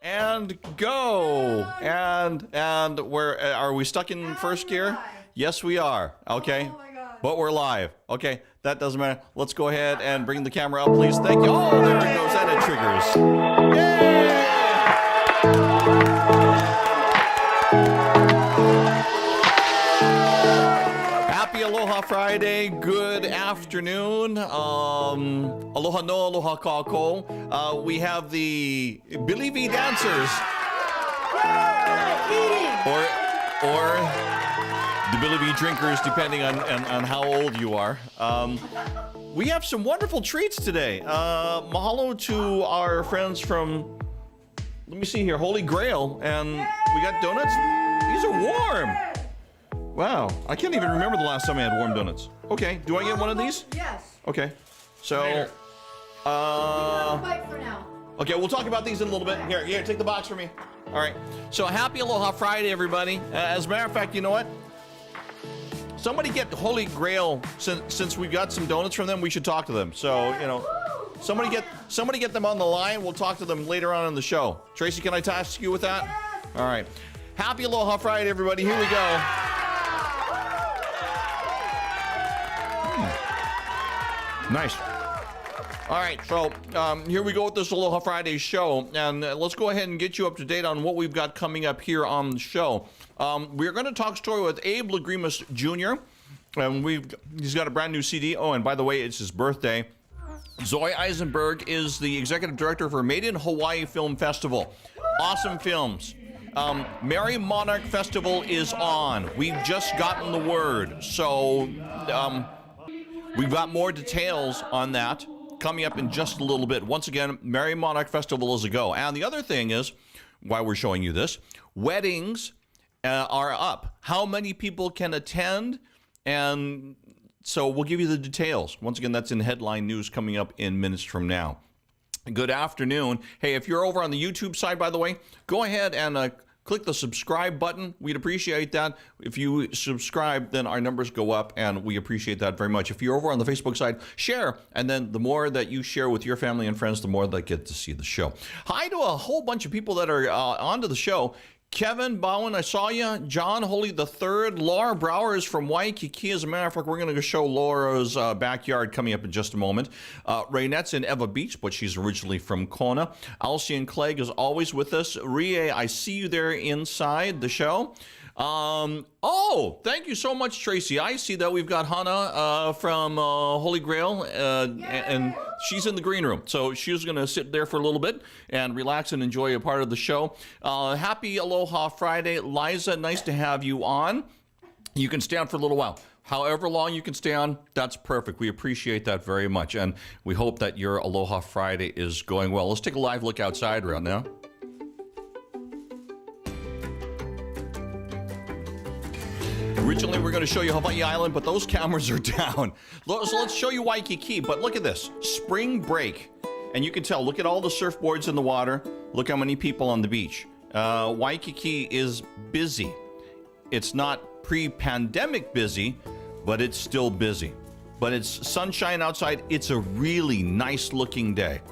And go. And where are we stuck in first gear? Yes, we are. Okay. Oh my God. But we're live. Okay, that doesn't matter. Let's go ahead and bring the camera up, please. Thank you. Oh, there it goes. And it triggers. Yay! Happy Aloha Friday. Good afternoon. Aloha no, aloha kākou. We have the Billy V dancers. Or the Billy V drinkers, depending on how old you are. We have some wonderful treats today. Mahalo to our friends from, let me see here, Holey Grail. And we got donuts. These are warm. Wow, I can't even remember the last time I had warm donuts. Okay, do I get one of these? Yes. Okay, so, Bite for now. okay, we'll talk about these in a little bit. Here, take the box for me. All right, so happy Aloha Friday, everybody. As a matter of fact, you know what? Somebody get Holey Grail, since we got some donuts from them, we should talk to them. So, you know, somebody get them on the line. We'll talk to them later on in the show. Tracy, can I task you with that? All right. Happy Aloha Friday, everybody. Here we go. Nice. All right, so here we go with this Aloha Friday show, and let's go ahead and get you up to date on what we've got coming up here on the show. We're going to talk story with Abe Lagrimas Jr., and he's got a brand new CD. Oh, and by the way, it's his birthday. Zoe Eisenberg is the executive director for Made in Hawaii Film Festival. Awesome films. Merry Monarch Festival is on. We've just gotten the word, so we've got more details on that coming up in just a little bit. Once again, Merry Monarch Festival is a go. And the other thing is, why we're showing you this, weddings are up. How many people can attend? And so we'll give you the details. Once again, that's in headline news coming up in minutes from now. Good afternoon. Hey, if you're over on the YouTube side, by the way, go ahead and click the subscribe button. We'd appreciate that. If you subscribe, then our numbers go up, and we appreciate that very much. If you're over on the Facebook side, share. And then the more that you share with your family and friends, the more they get to see the show. Hi to a whole bunch of people that are onto the show. Kevin Bowen, I saw you. John Holy III. Laura Brower is from Waikiki. As a matter of fact, we're going to show Laura's backyard coming up in just a moment. Raynette's in Ewa Beach, but she's originally from Kona. Alcian Clegg is always with us. Rie, I see you there inside the show. Oh, thank you so much, Tracy. I see that we've got Hana from Holey Grail, and she's in the green room. So she's going to sit there for a little bit and relax and enjoy a part of the show. Happy Aloha Friday. Liza, nice to have you on. You can stay on for a little while. However long you can stay on, that's perfect. We appreciate that very much. And we hope that your Aloha Friday is going well. Let's take a live look outside right now. Originally, we're going to show you Hawaii Island, but those cameras are down. So let's show you Waikiki, but look at this. Spring break. And you can tell, look at all the surfboards in the water. Look how many people on the beach. Waikiki is busy. It's not pre-pandemic busy, but it's still busy. But it's sunshine outside. It's a really nice looking day.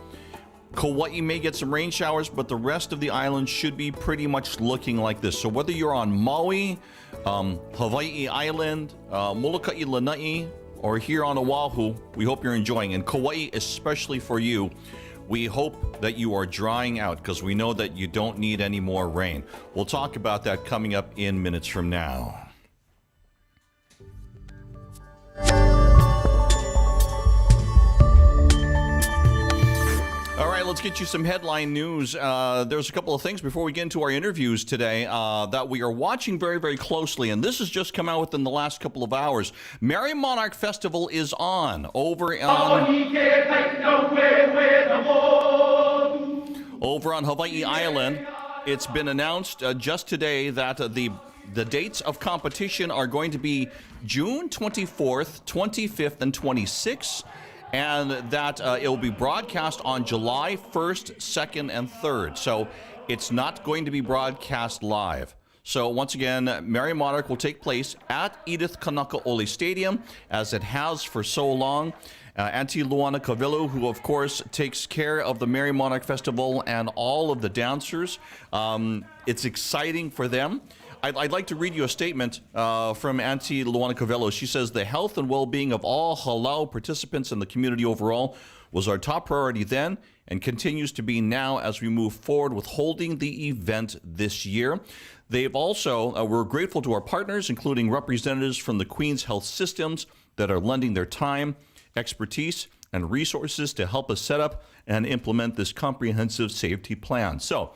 Kauai may get some rain showers, but the rest of the island should be pretty much looking like this. So whether you're on Maui, Hawaii Island, Molokai Lanai, or here on Oahu, we hope you're enjoying. And Kauai, especially for you, we hope that you are drying out, because we know that you don't need any more rain. We'll talk about that coming up in minutes from now. All right, let's get you some headline news. There's a couple of things before we get into our interviews today that we are watching very, very closely, and this has just come out within the last couple of hours. Merry Monarch Festival is on over on Hawaii Island. It's been announced just today that the dates of competition are going to be June 24th, 25th, and 26th. And that it will be broadcast on July 1st, 2nd, and 3rd. So it's not going to be broadcast live. So once again, Merry Monarch will take place at Edith Kanakaʻole Stadium, as it has for so long. Auntie Luana Kavilu, who of course takes care of the Merry Monarch Festival and all of the dancers. It's exciting for them. I'd like to read you a statement from Auntie Luana Kavilu. She says, the health and well-being of all halau participants in the community overall was our top priority then and continues to be now as we move forward with holding the event this year. They've also, we're grateful to our partners, including representatives from the Queen's Health Systems that are lending their time, expertise, and resources to help us set up and implement this comprehensive safety plan. So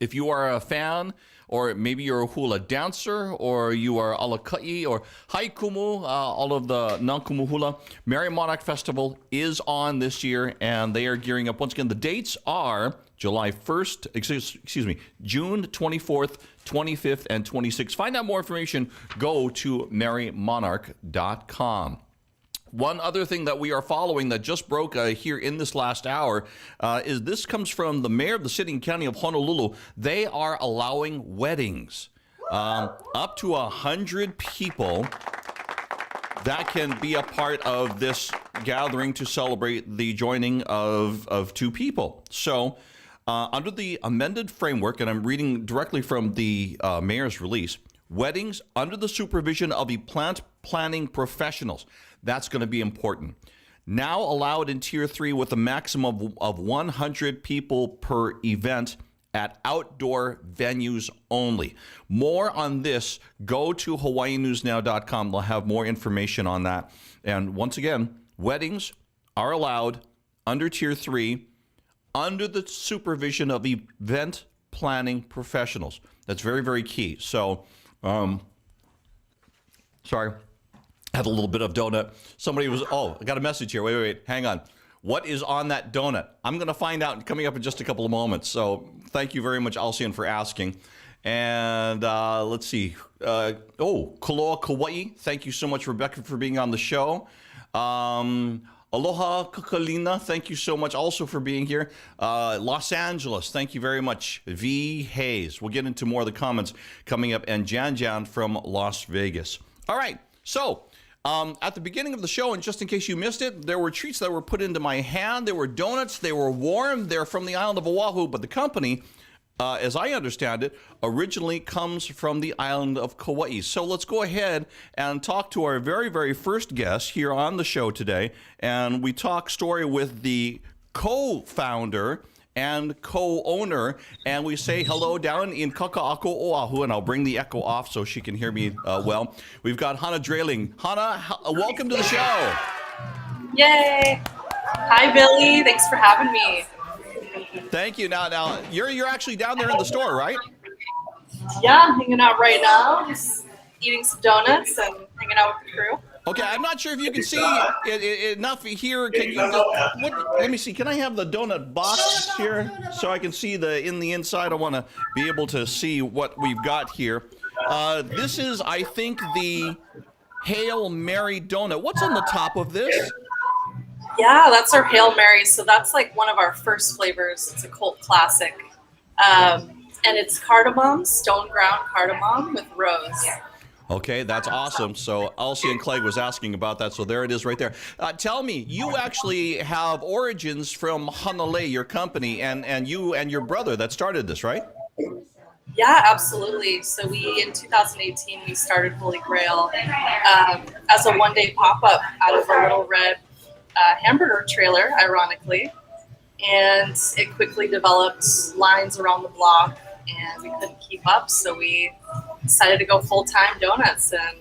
if you are a fan, or maybe you're a hula dancer, or you are alakai, or haikumu, all of the non-kumu hula, Merry Monarch Festival is on this year, and they are gearing up. Once again, the dates are July 1st, excuse me, June 24th, 25th, and 26th. Find out more information, go to merrymonarch.com. One other thing that we are following that just broke here in this last hour is this comes from the mayor of the city and county of Honolulu. They are allowing weddings up to 100 people that can be a part of this gathering to celebrate the joining of two people. So under the amended framework, and I'm reading directly from the mayor's release, weddings under the supervision of plant planning professionals. That's going to be important. Now allowed in Tier 3 with a maximum of 100 people per event at outdoor venues only. More on this, go to hawaiinewsnow.com. They'll have more information on that. And once again, weddings are allowed under Tier 3 under the supervision of event planning professionals. That's very, very key. So, sorry. Had a little bit of donut. Somebody was, I got a message here. Wait, hang on. What is on that donut? I'm going to find out coming up in just a couple of moments. So thank you very much, Alcian, for asking. And let's see. Koloa Kauai. Thank you so much, Rebecca, for being on the show. Aloha Kakalina. Thank you so much also for being here. Los Angeles. Thank you very much. V. Hayes. We'll get into more of the comments coming up. And Jan from Las Vegas. All right. So, at the beginning of the show, and just in case you missed it, there were treats that were put into my hand. There were donuts. They were warm. They're from the island of Oahu, but the company, as I understand it, originally comes from the island of Kauai. So let's go ahead and talk to our very, very first guest here on the show today. And we talk story with the co-founder and co-owner, and we say hello down in Kaka'ako, Oahu, and I'll bring the echo off so she can hear me well. We've got Hana Dreiling. Hana, welcome to the show. Yay! Hi, Billy. Thanks for having me. Thank you. Now, you're actually down there in the store, right? Yeah, I'm hanging out right now, just eating some donuts and hanging out with the crew. Okay, I'm not sure if you can see enough here. Can you? Let me see. Can I have the donut box here so I can see in the inside? I want to be able to see what we've got here. This is, I think, the Hail Mary donut. What's on the top of this? Yeah, that's our Hail Mary. So that's like one of our first flavors. It's a cult classic, and it's cardamom, stone ground cardamom with rose. Okay, that's awesome. So Alcian Clegg was asking about that, so there it is right there. Tell me, you actually have origins from Hanalei, your company, and you and your brother that started this, right? Yeah, absolutely. So in 2018, we started Holey Grail as a one-day pop-up out of a little red hamburger trailer, ironically. And it quickly developed lines around the block, and we couldn't keep up, so we decided to go full-time donuts, and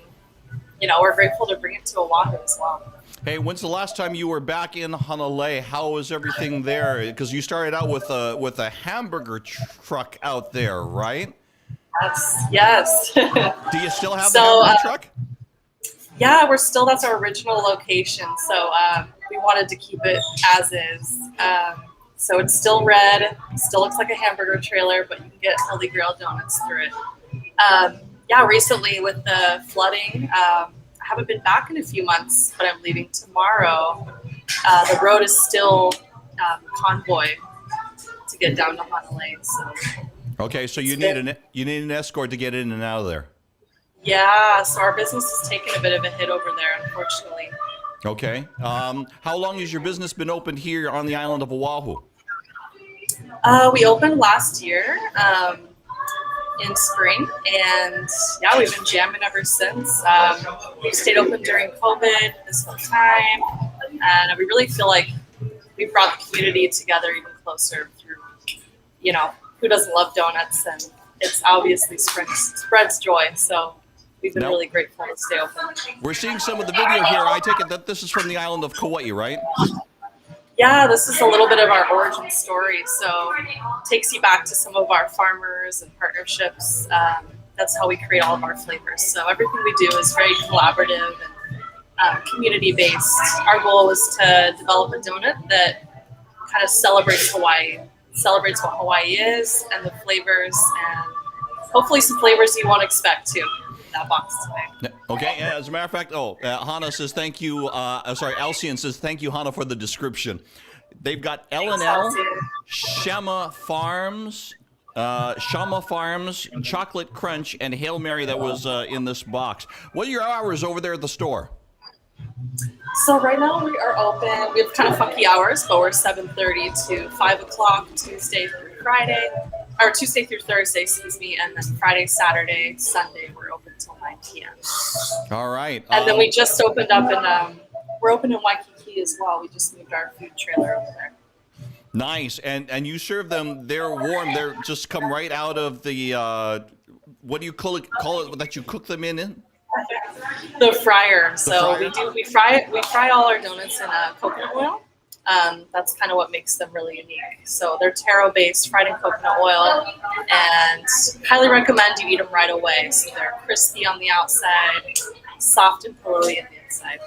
we're grateful to bring it to Oahu as well. Hey, when's the last time you were back in Hanalei? How was everything there? Because you started out with a hamburger truck out there, right? Yes. Do you still have the hamburger truck? Yeah, that's our original location, so we wanted to keep it as is. So it's still red, still looks like a hamburger trailer, but you can get Holey Grail donuts through it. Recently with the flooding, I haven't been back in a few months, but I'm leaving tomorrow. The road is still convoy to get down to Hanalei. So Okay, so you need an escort to get in and out of there. Yeah, so our business has taken a bit of a hit over there, unfortunately. Okay. How long has your business been open here on the island of Oahu? We opened last year in spring, and yeah, we've been jamming ever since. We stayed open during COVID this whole time, and we really feel like we brought the community together even closer through, who doesn't love donuts, and it's obviously spreads joy. So we've been really grateful to stay open. We're seeing some of the video here. I take it that this is from the island of Kauai, right? Yeah, this is a little bit of our origin story. So it takes you back to some of our farmers and partnerships. That's how we create all of our flavors. So everything we do is very collaborative and community-based. Our goal is to develop a donut that kind of celebrates Hawaii, celebrates what Hawaii is and the flavors, and hopefully some flavors you won't expect too. That box today. Okay, as a matter of fact, Hana says thank you. Alcian says thank you, Hana, for the description. They've got L&L, Shama Farms, Chocolate Crunch, and Hail Mary that was in this box. What are your hours over there at the store? So right now we are open. We have kind of funky hours, but we're 7:30 to 5 o'clock Tuesday through Friday. Or Tuesday through Thursday, excuse me, and then Friday, Saturday, Sunday, we're open until 9 p.m. All right. And then we just opened up we're open in Waikiki as well. We just moved our food trailer over there. Nice. And you serve them, they're warm. They're just come right out of the, what do you call it that you cook them in? The fryer. We fry all our donuts in coconut oil. That's kind of what makes them really unique. So they're taro based, fried in coconut oil, and highly recommend you eat them right away. So they're crispy on the outside, soft and pillowy on the inside.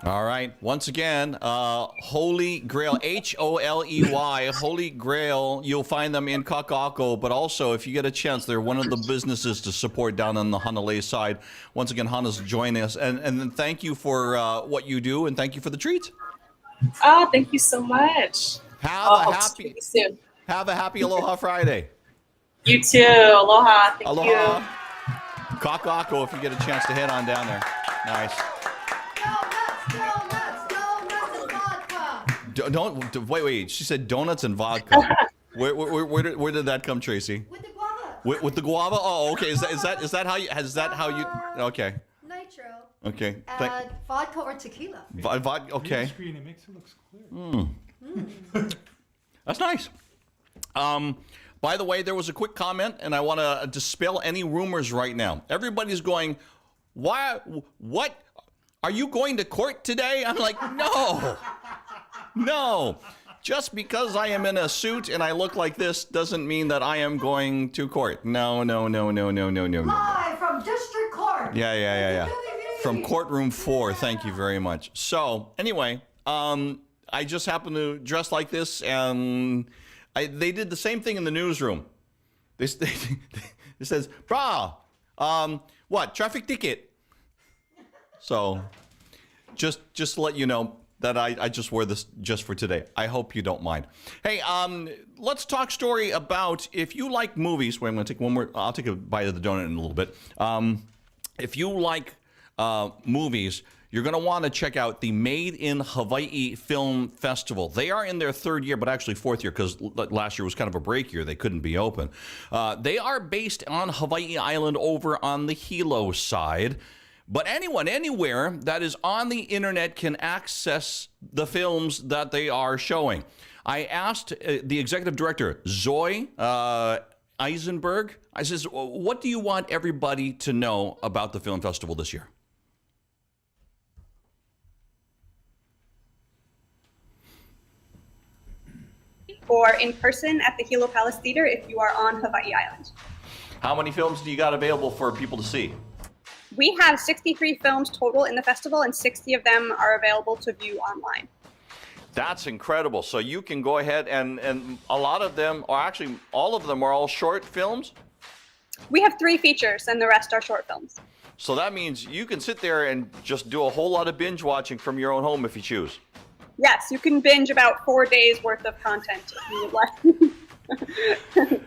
All right. Once again, Holey Grail, Holey, Holey Grail. You'll find them in Kaka'ako, but also if you get a chance, they're one of the businesses to support down on the Hanalei side. Once again, Hana's joining us, and then thank you for what you do, and thank you for the treats. Oh, thank you so much. Have a happy Aloha Friday. You too. Aloha. Thank Aloha. you. Kaka'ako, if you get a chance to head on down there. Nice. Donuts and vodka. Wait. She said donuts and vodka. Where did that come, Tracy? With the guava. With the guava? Oh, okay. Is that how you? Okay. Nitro. Okay. Vodka or tequila. Vodka. Okay. Screen, it makes it look clear. That's nice. By the way, there was a quick comment, and I want to dispel any rumors right now. Everybody's going, "Why? What? Are you going to court today?" I'm like, no. Just because I am in a suit and I look like this doesn't mean that I am going to court. No. Live from District Court. Yeah. From courtroom 4. Thank you very much. So anyway, I just happen to dress like this, and they did the same thing in the newsroom. It says, "Brah, what traffic ticket?" So just to let you know that I just wore this just for today. I hope you don't mind. Hey, let's talk story about if you like movies. Wait, I'm going to take one more. I'll take a bite of the donut in a little bit. If you like movies, you're going to want to check out the Made in Hawaii Film Festival. They are in their 3rd year, but actually 4th year, because last year was kind of a break year. They couldn't be open. They are based on Hawaii Island over on the Hilo side. But anyone, anywhere that is on the internet can access the films that they are showing. I asked the executive director, Zoe Eisenberg, I says, what do you want everybody to know about the film festival this year? Or in person at the Hilo Palace Theater if you are on Hawaii Island. How many films do you got available for people to see? We have 63 films total in the festival, and 60 of them are available to view online. That's incredible. So you can go ahead and a lot of them, or actually all of them, are all short films? We have 3 features, and the rest are short films. So that means you can sit there and just do a whole lot of binge watching from your own home if you choose. Yes, you can binge about 4 days worth of content if you would like.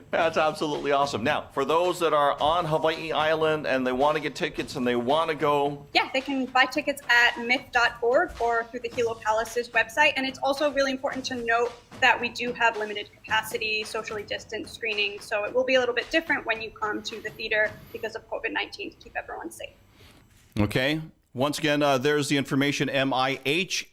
That's absolutely awesome. Now, for those that are on Hawaii Island and they want to get tickets and they want to go. Yeah, they can buy tickets at myth.org or through the Hilo Palace's website. And it's also really important to note that we do have limited capacity, socially distant screening. So it will be a little bit different when you come to the theater because of COVID-19 to keep everyone safe. Okay. Once again, there's the information, mihff.org.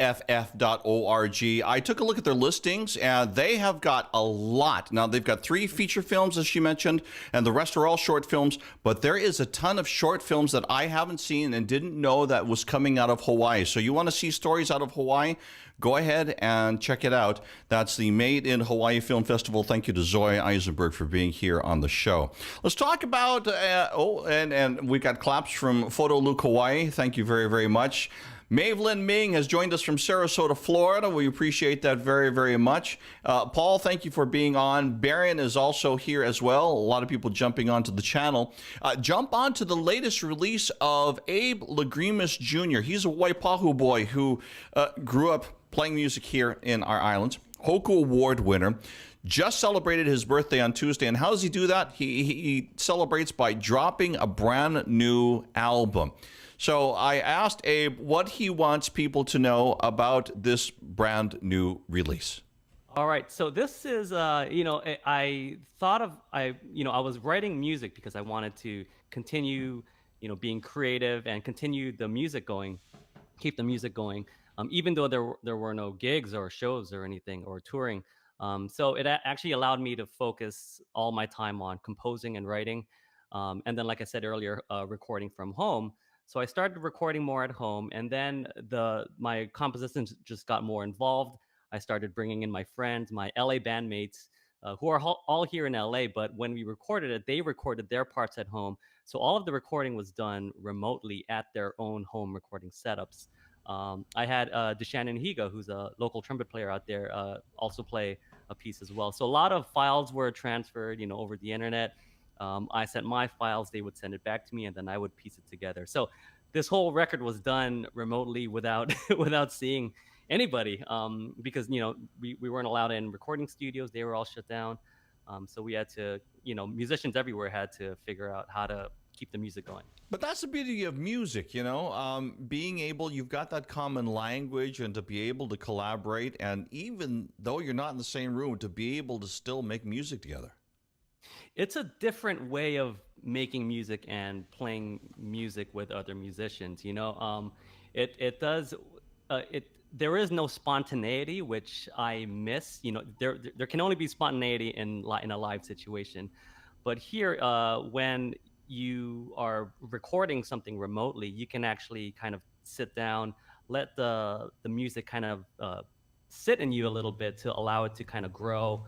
I took a look at their listings, and they have got a lot. Now, they've got 3 feature films, as she mentioned, and the rest are all short films, but there is a ton of short films that I haven't seen and didn't know that was coming out of Hawaii. So you want to see stories out of Hawaii? Go ahead and check it out. That's the Made in Hawaii Film Festival. Thank you to Zoe Eisenberg for being here on the show. Let's talk about, and we got claps from Honolulu, Kauai. Thank you very, very much. Mavelyn Ming has joined us from Sarasota, Florida. We appreciate that very, very much. Paul, thank you for being on. Barron is also here as well. A lot of people jumping onto the channel. Jump on to the latest release of Abe Lagrimas Jr. He's a Waipahu boy who grew up playing music here in our islands. Hōkū Award winner. Just celebrated his birthday on Tuesday. And how does he do that? He celebrates by dropping a brand new album. So I asked Abe what he wants people to know about this brand new release. All right, so this is, I was writing music because I wanted to continue, being creative and continue the music going, keep the music going, even though there were no gigs or shows or anything or touring. So it actually allowed me to focus all my time on composing and writing. And then, like I said earlier, recording from home. So I started recording more at home, and then my compositions just got more involved. I started bringing in my friends, my LA bandmates, who are all here in LA, but when we recorded it, they recorded their parts at home. So all of the recording was done remotely at their own home recording setups. I had DeShannon Higa, who's a local trumpet player out there, also play a piece as well. So a lot of files were transferred, over the internet. I sent my files, they would send it back to me, and then I would piece it together. So this whole record was done remotely without without seeing anybody, because we weren't allowed in recording studios; they were all shut down. So we had to, musicians everywhere had to figure out how to keep the music going. But that's the beauty of music, being able, you've got that common language, and to be able to collaborate, and even though you're not in the same room, to be able to still make music together. It's a different way of making music and playing music with other musicians. There is no spontaneity, which I miss. There can only be spontaneity in a live situation, but here, when you are recording something remotely, you can actually kind of sit down, let the music kind of sit in you a little bit to allow it to kind of grow.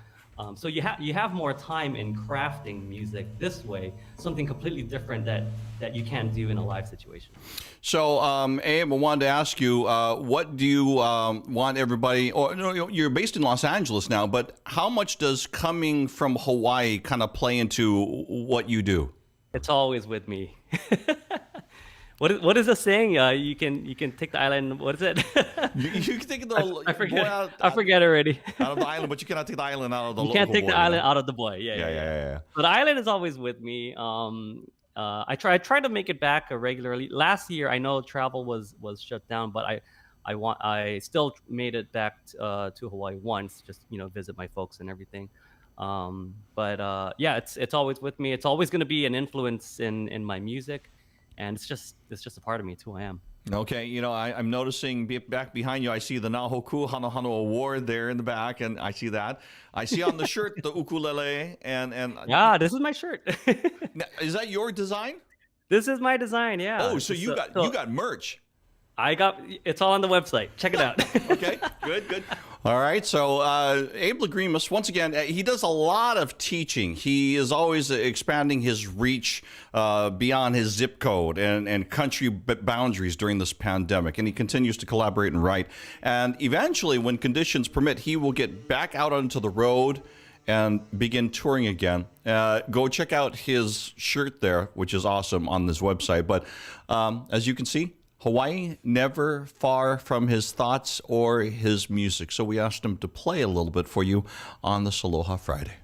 So you have more time in crafting music this way, something completely different that you can't do in a live situation. So, Abe, I wanted to ask you, what do you want everybody, or you're based in Los Angeles now, but how much does coming from Hawaii kind of play into what you do? It's always with me. What is the saying? You can take the island. What is it? You can take the I forget. boy out, I forget already. out of the island, but you cannot take the island out of the You local can't take boy, the island out of the boy. Yeah. But the island is always with me. I try to make it back regularly. Last year, I know travel was shut down, but I still made it back to Hawaii once, just visit my folks and everything. It's always with me. It's always going to be an influence in my music. And it's just a part of me. It's who I am. Okay, I'm noticing back behind you, I see the Hōkū Hanohano Award there in the back, and I see that. I see on the shirt the ukulele, and yeah, this is my shirt. Is that your design? This is my design. Yeah. Oh, so you got merch. It's all on the website. Check it out. Okay, good. All right, so Abe Lagrimas, once again, he does a lot of teaching. He is always expanding his reach beyond his zip code and country boundaries during this pandemic, and he continues to collaborate and write. And eventually, when conditions permit, he will get back out onto the road and begin touring again. Go check out his shirt there, which is awesome, on this website. But as you can see, Hawaii never far from his thoughts or his music. So we asked him to play a little bit for you on this Aloha Friday.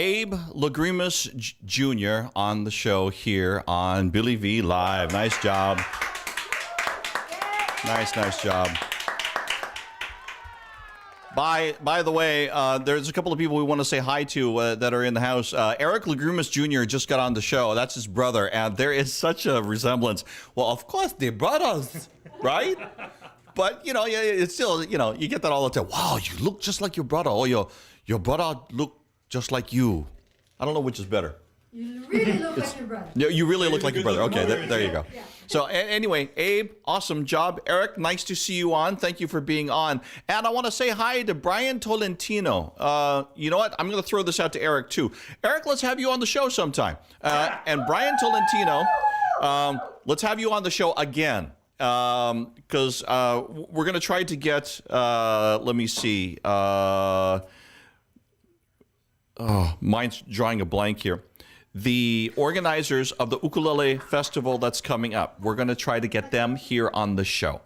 Abe Lagrimas Jr. on the show here on Billy V Live. Nice job. Nice job. By the way, there's a couple of people we want to say hi to that are in the house. Eric Lagrimas Jr. just got on the show. That's his brother, and there is such a resemblance. Well, of course, they're brothers, right? But, you know, it's still, you know, you get that all the time. Wow, you look just like your brother. Or your brother look just like you. I don't know which is better. You really look like your brother. No, you really look like your brother. Okay, there you go. Yeah. So anyway, Abe, awesome job. Eric, nice to see you on. Thank you for being on. And I want to say hi to Brian Tolentino. You know what? I'm going to throw this out to Eric, too. Eric, let's have you on the show sometime. And Brian Tolentino, let's have you on the show again. Because we're going to try to get, let me see. Mine's drawing a blank here. The organizers of the ukulele festival that's coming up, we're going to try to get them here on the show.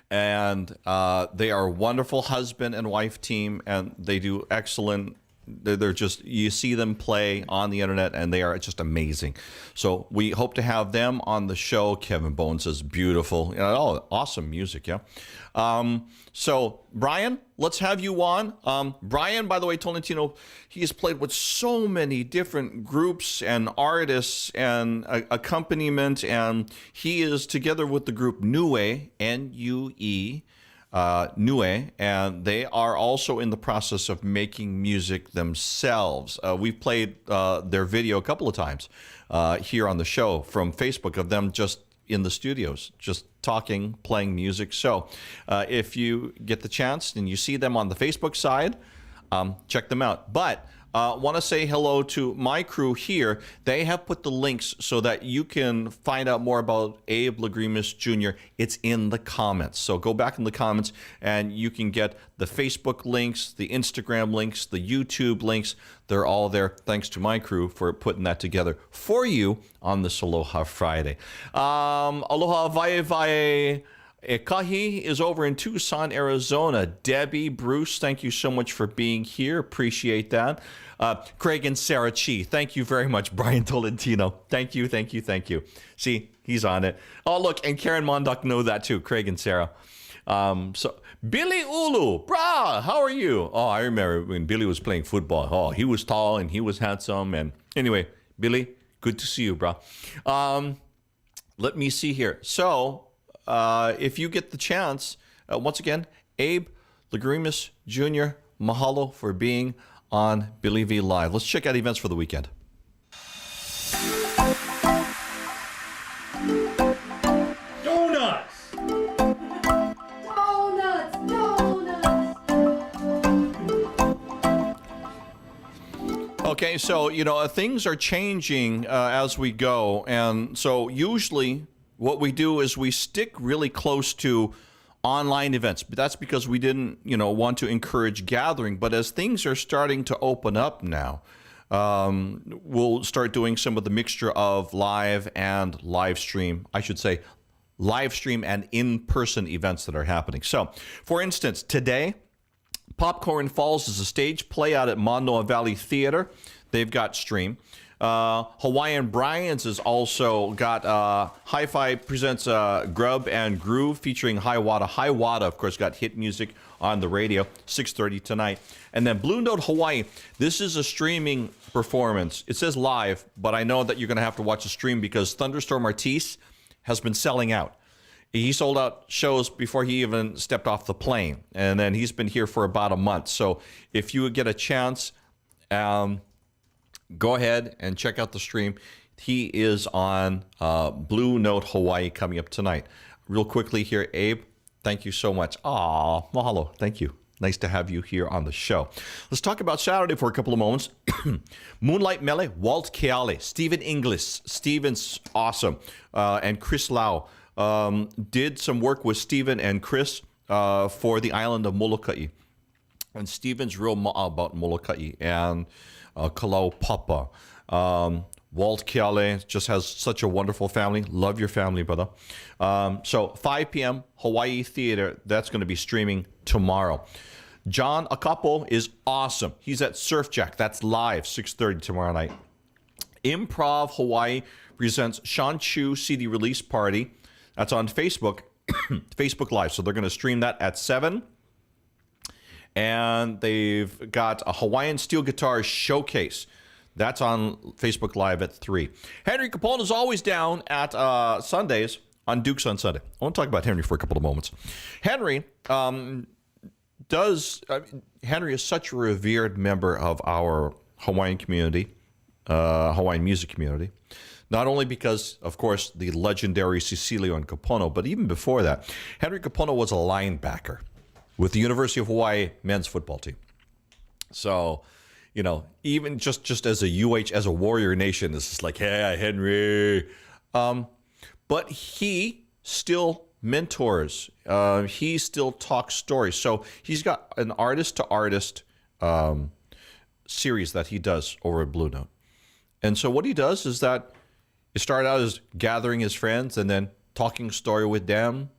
And they are a wonderful husband and wife team, and they do excellent. They're just, you see them play on the internet, and they are just amazing. So we hope to have them on the show. Kevin Bones is beautiful. You know, awesome music, yeah. So Brian, let's have you on. Brian, by the way, Tolentino, he has played with so many different groups and artists and accompaniment, and he is together with the group Nue, N-U-E, Nue, and they are also in the process of making music themselves. We've played their video a couple of times here on the show from Facebook of them just in the studios, just talking, playing music. So if you get the chance and you see them on the Facebook side, check them out. But want to say hello to my crew here. They have put the links so that you can find out more about Abe Lagrimas Jr. It's in the comments. So go back in the comments and you can get the Facebook links, the Instagram links, the YouTube links. They're all there. Thanks to my crew for putting that together for you on this Aloha Friday. Aloha Weʻve. Ekahi is over in Tucson, Arizona. Debbie, Bruce, thank you so much for being here. Appreciate that. Craig and Sarah Chi, thank you very much. Brian Tolentino, thank you. See, he's on it. Oh, look, and Karen Mondock know that too, Craig and Sarah. So Billy Ulu, brah, how are you? Oh, I remember when Billy was playing football. Oh, he was tall and he was handsome. And anyway, Billy, good to see you, brah. Let me see here. So, if you get the chance, once again, Abe Lagrimas Jr., mahalo for being on Billy V Live. Let's check out events for the weekend. Donuts! Okay, so, you know, things are changing as we go. And so usually what we do is we stick really close to online events, but that's because we didn't, you know, want to encourage gathering. But as things are starting to open up now, we'll start doing some of the mixture of live and live stream. I should say live stream and in-person events that are happening. So, for instance, today, Popcorn Falls is a stage play out at Manoa Valley Theater. They've got stream. Hawaiian Brian's has also got Hi-Fi presents Grub and Groove featuring High Wada. High Wada, of course, got hit music on the radio, 6:30 tonight. And then Blue Note Hawaii, this is a streaming performance. It says live, but I know that you're going to have to watch the stream because Thunderstorm Artis has been selling out. He sold out shows before he even stepped off the plane. And then he's been here for about a month. So if you would get a chance, go ahead and check out the stream. He is on Blue Note Hawaii coming up tonight. Real quickly here, Abe, thank you so much. Aw, mahalo. Thank you. Nice to have you here on the show. Let's talk about Saturday for a couple of moments. Moonlight Mele, Walt Keale, Stephen Inglis. Stephen's awesome. And Chris Lau did some work with Stephen and Chris for the island of Molokai. And Stephen's real about Molokai and Kalau Papa. Walt Keale just has such a wonderful family. Love your family, brother. So 5 p.m. Hawaii Theater, that's going to be streaming tomorrow. John Akapo is awesome. He's at Surf Jack. That's live, 6:30 tomorrow night. Improv Hawaii presents Sean Chu CD release party. That's on Facebook, Facebook Live. So they're going to stream that at 7. And they've got a Hawaiian steel guitar showcase. That's on Facebook Live at 3. Henry Capone is always down at Sundays on Dukes on Sunday. I want to talk about Henry for a couple of moments. Henry Henry is such a revered member of our Hawaiian community, Hawaiian music community. Not only because, of course, the legendary Cecilio and Kapono, but even before that, Henry Kapono was a linebacker with the University of Hawaii men's football team. So, you know, even just as a as a warrior nation, this is like, hey, Henry. But he still mentors. He still talks stories. So he's got an artist-to-artist series that he does over at Blue Note. And so what he does is that it started out as gathering his friends and then talking story with them.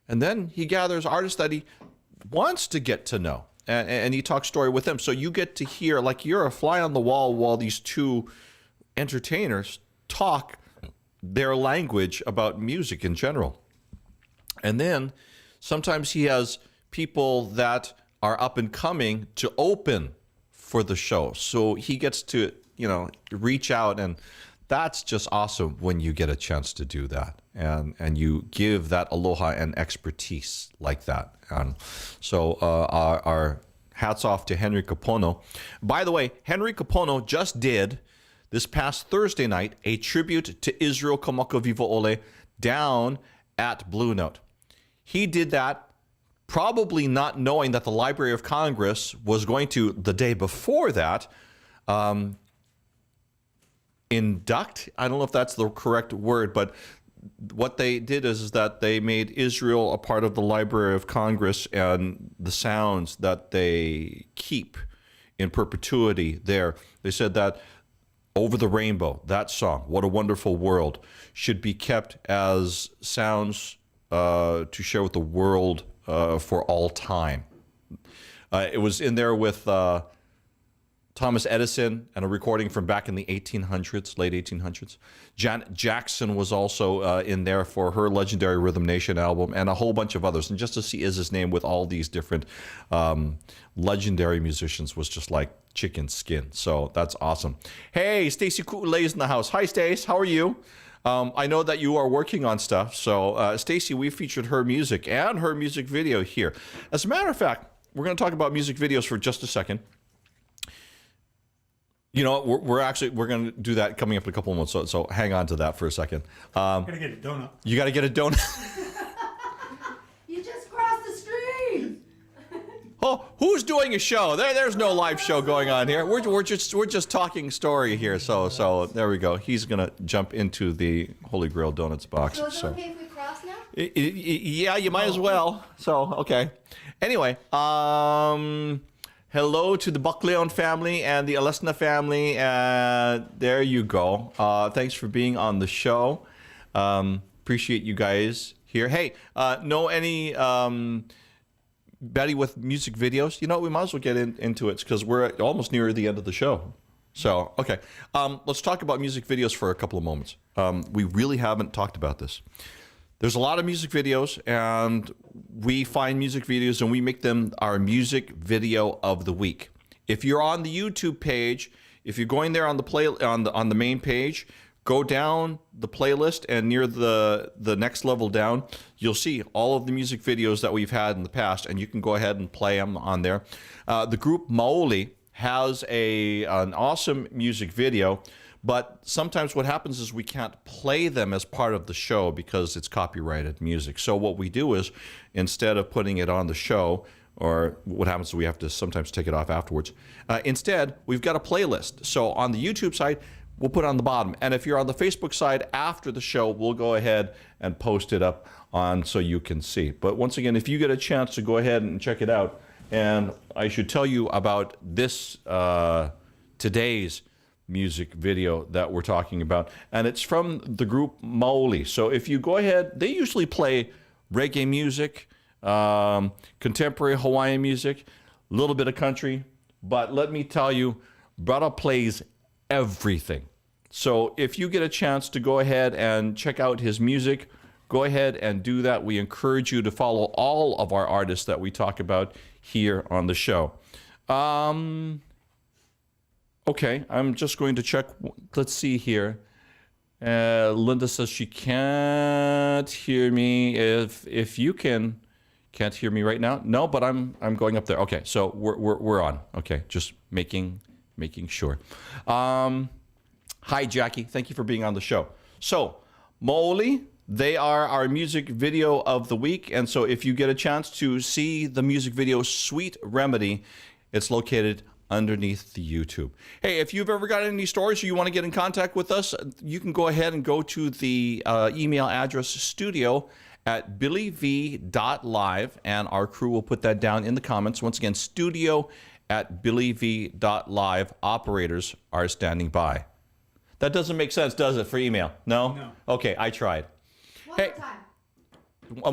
And then he gathers artists that he wants to get to know. And he talks story with them. So you get to hear, like you're a fly on the wall while these two entertainers talk their language about music in general. And then sometimes he has people that are up and coming to open for the show. So he gets to, you know, reach out, and that's just awesome when you get a chance to do that. And you give that aloha and expertise like that. And so our hats off to Henry Kapono. By the way, Henry Kapono just did, this past Thursday night, a tribute to Israel Kamaka Viva Ole down at Blue Note. He did that probably not knowing that the Library of Congress was going to, the day before that, induct, I don't know if that's the correct word, but what they did is that they made Israel a part of the Library of Congress, and the sounds that they keep in perpetuity there. They said that Over the Rainbow, that song, What a Wonderful World, should be kept as sounds to share with the world for all time. It was in there with Thomas Edison and a recording from back in the 1800s, late 1800s. Janet Jackson was also in there for her legendary Rhythm Nation album, and a whole bunch of others. And just to see Iz's name with all these different legendary musicians was just like chicken skin. So that's awesome. Hey, Stacy Ku'ulei's in the house. Hi, Stace. How are you? I know that you are working on stuff. So Stacy, we featured her music and her music video here. As a matter of fact, we're going to talk about music videos for just a second. You know, we're going to do that coming up in a couple of months. So hang on to that for a second. Gotta get a donut. You got to get a donut. You just crossed the street. Oh, who's doing a show? There's no live show going on here. We're just talking story here. So there we go. He's gonna jump into the Holey Grail donuts box. So is it okay if we cross now? Yeah, you might as well. So okay. Anyway, hello to the Buckleon family and the Alesna family. There you go. Thanks for being on the show. Appreciate you guys here. Hey, know any Betty with music videos? You know, we might as well get into it because we're almost near the end of the show. So, okay. Let's talk about music videos for a couple of moments. We really haven't talked about this. There's a lot of music videos, and we find music videos and we make them our music video of the week. If you're on the YouTube page, if you're going there on the on the main page, go down the playlist, and near the next level down, you'll see all of the music videos that we've had in the past, and you can go ahead and play them on there. The group Maoli has an awesome music video, but sometimes what happens is we can't play them as part of the show because it's copyrighted music. So what we do is, instead of putting it on the show, or what happens is we have to sometimes take it off afterwards, instead, we've got a playlist. So on the YouTube side, we'll put it on the bottom. And if you're on the Facebook side after the show, we'll go ahead and post it up on so you can see. But once again, if you get a chance to go ahead and check it out, and I should tell you about this today's music video that we're talking about, and it's from the group Maoli. So if you go ahead, they usually play reggae music, contemporary Hawaiian music, a little bit of country, but let me tell you, brother plays everything. So if you get a chance to go ahead and check out his music, go ahead and do that. We encourage you to follow all of our artists that we talk about here on the show. Okay, I'm just going to check. Let's see here. Linda says she can't hear me. If you can't hear me right now. No, but I'm going up there. Okay, so we're on. Okay, just making sure. Hi, Jackie. Thank you for being on the show. So, Mo'oli, they are our music video of the week. And so if you get a chance to see the music video Sweet Remedy, it's located underneath the YouTube. Hey, if you've ever got any stories or you want to get in contact with us, you can go ahead and go to the email address studio@billyv.live, and our crew will put that down in the comments. Once again, studio@billyv.live. Operators are standing by. That doesn't make sense, does it, for email? No? No. Okay, I tried. One Hey. more time.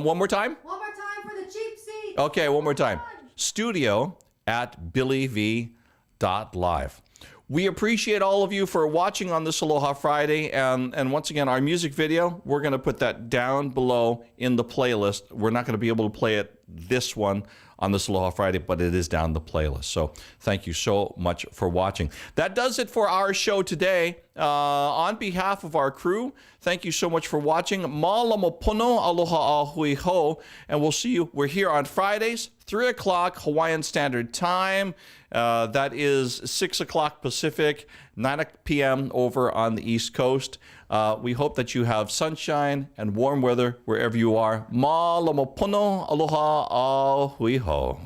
One more time? One more time for the cheap seat. Okay, one more time. Come on. studio@billyv.live. We appreciate all of you for watching on this Aloha Friday. And once again, our music video, we're going to put that down below in the playlist. We're not going to be able to play it, this one, on this Aloha Friday, but it is down the playlist. So thank you so much for watching. That does it for our show today. On behalf of our crew, thank you so much for watching. Mālama pono, aloha a hui ho, and we'll see you. We're here on Fridays, 3 o'clock Hawaiian Standard Time. That is 6 o'clock Pacific, 9 p.m. over on the East Coast. We hope that you have sunshine and warm weather wherever you are. Mālama pono, aloha a hui ho.